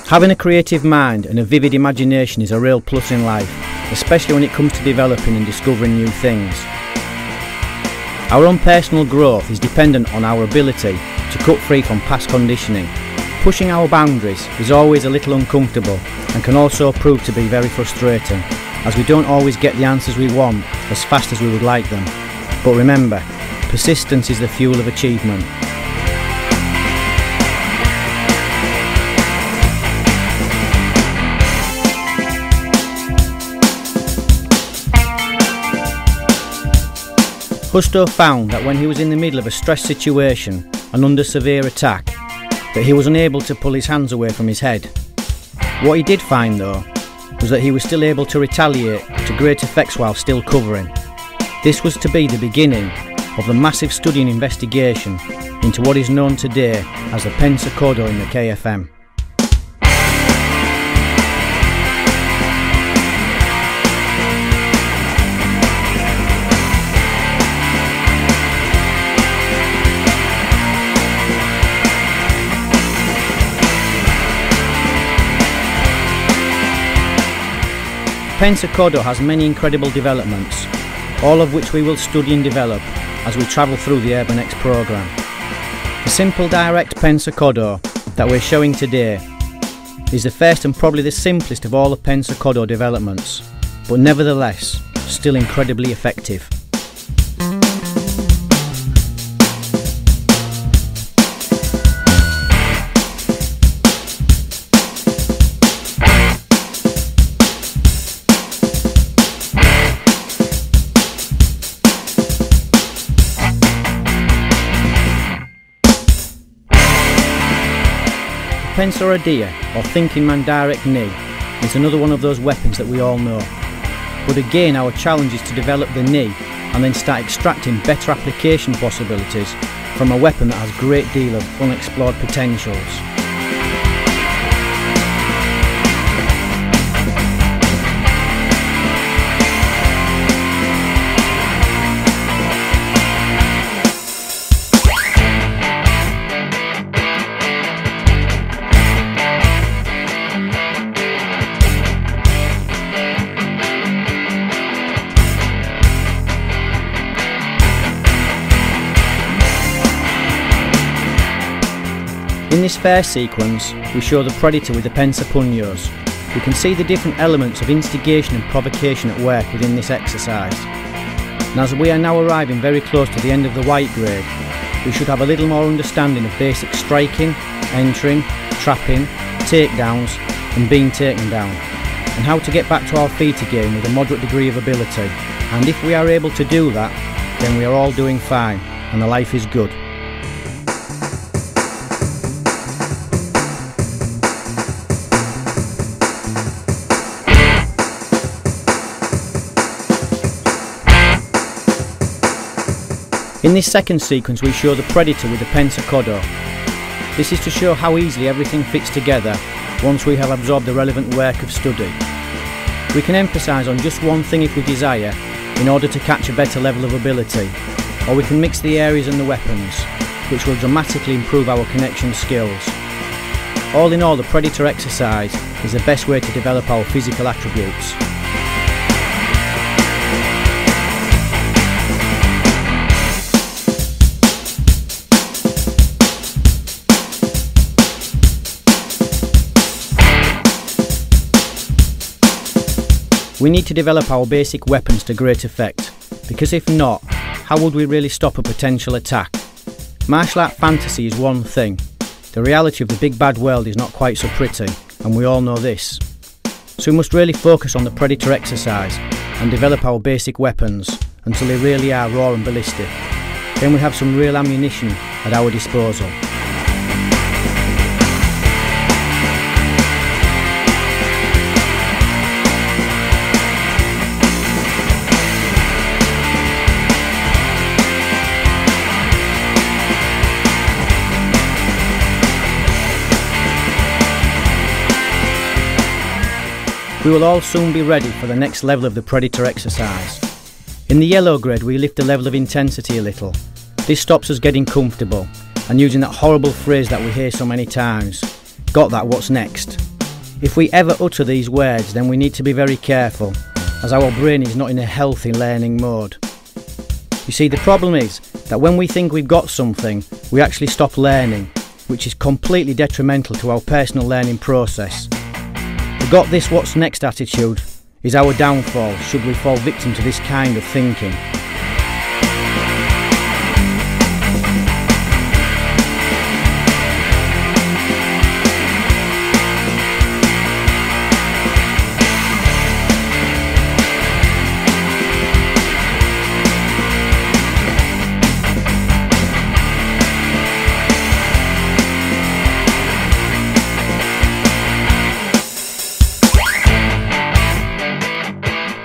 Having a creative mind and a vivid imagination is a real plus in life, especially when it comes to developing and discovering new things. Our own personal growth is dependent on our ability to cut free from past conditioning. Pushing our boundaries is always a little uncomfortable and can also prove to be very frustrating, as we don't always get the answers we want as fast as we would like them. But remember, persistence is the fuel of achievement. Husto found that when he was in the middle of a stress situation and under severe attack, that he was unable to pull his hands away from his head. What he did find though, was that he was still able to retaliate to great effects while still covering. This was to be the beginning of the massive study and investigation into what is known today as the pensa codo in the KFM. Pensa codo has many incredible developments, all of which we will study and develop as we travel through the Urban X programme. The simple direct pensa codo that we're showing today is the first and probably the simplest of all the pensa codo developments, but nevertheless still incredibly effective. Pensa Adia, or thinking man direct knee, is another one of those weapons that we all know. But again, our challenge is to develop the knee and then start extracting better application possibilities from a weapon that has a great deal of unexplored potentials. In this first sequence, we show the predator with the pensa puños. We can see the different elements of instigation and provocation at work within this exercise. And as we are now arriving very close to the end of the white grade, we should have a little more understanding of basic striking, entering, trapping, takedowns and being taken down, and how to get back to our feet again with a moderate degree of ability. And if we are able to do that, then we are all doing fine and the life is good. In this second sequence we show the predator with the pensa codo. This is to show how easily everything fits together once we have absorbed the relevant work of study. We can emphasise on just one thing if we desire in order to catch a better level of ability, or we can mix the areas and the weapons, which will dramatically improve our connection skills. All in all, the predator exercise is the best way to develop our physical attributes. We need to develop our basic weapons to great effect, because if not, how would we really stop a potential attack? Martial art fantasy is one thing. The reality of the big bad world is not quite so pretty, and we all know this. So we must really focus on the predator exercise and develop our basic weapons until they really are raw and ballistic. Then we have some real ammunition at our disposal. We will all soon be ready for the next level of the predator exercise. In the yellow grade we lift the level of intensity a little. This stops us getting comfortable and using that horrible phrase that we hear so many times, got that, what's next? If we ever utter these words, then we need to be very careful, as our brain is not in a healthy learning mode. You see, the problem is that when we think we've got something, we actually stop learning, which is completely detrimental to our personal learning process. The got this what's next attitude is our downfall should we fall victim to this kind of thinking.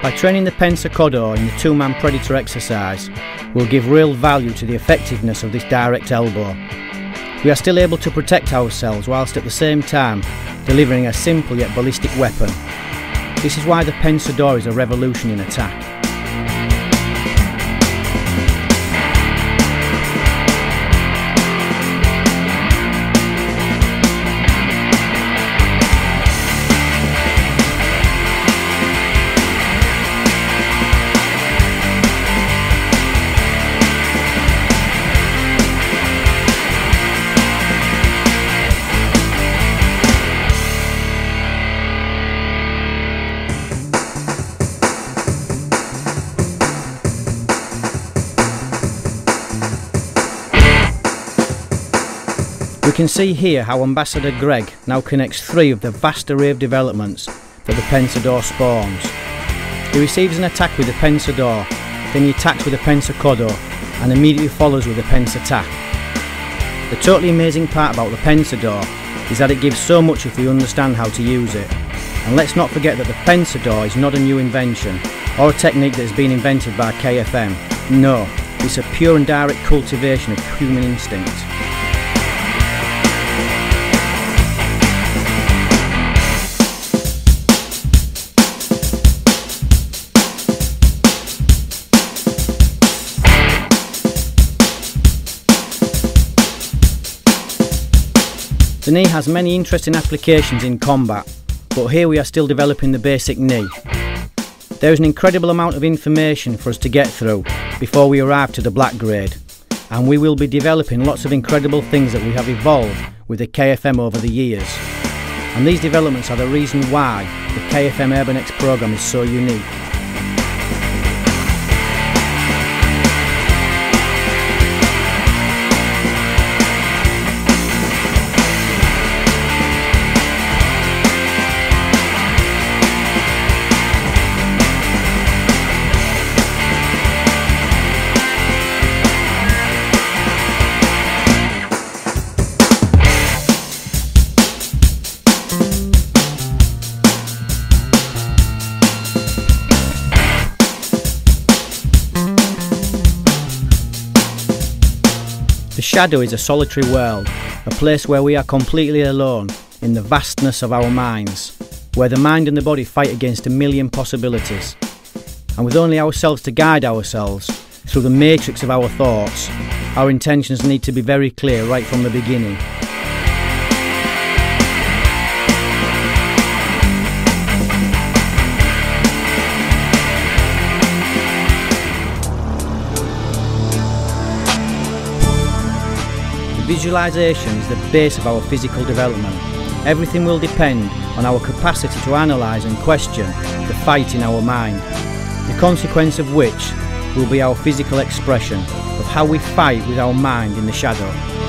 By training the pensacodor in the two-man predator exercise, we'll give real value to the effectiveness of this direct elbow. We are still able to protect ourselves whilst at the same time delivering a simple yet ballistic weapon. This is why the pensador is a revolution in attack. We can see here how Ambassador Greg now connects three of the vast array of developments that the pensador spawns. He receives an attack with the pensador, then he attacks with the pensacodor and immediately follows with the pensattack. The totally amazing part about the pensador is that it gives so much if we understand how to use it. And let's not forget that the pensador is not a new invention or a technique that has been invented by KFM. No, it's a pure and direct cultivation of human instinct. The knee has many interesting applications in combat, but here we are still developing the basic knee. There is an incredible amount of information for us to get through before we arrive to the black grade, and we will be developing lots of incredible things that we have evolved with the KFM over the years. And these developments are the reason why the KFM Urban X program is so unique. The shadow is a solitary world, a place where we are completely alone in the vastness of our minds, where the mind and the body fight against a million possibilities. And with only ourselves to guide ourselves through the matrix of our thoughts, our intentions need to be very clear right from the beginning. Visualisation is the base of our physical development. Everything will depend on our capacity to analyse and question the fight in our mind, the consequence of which will be our physical expression of how we fight with our mind in the shadow.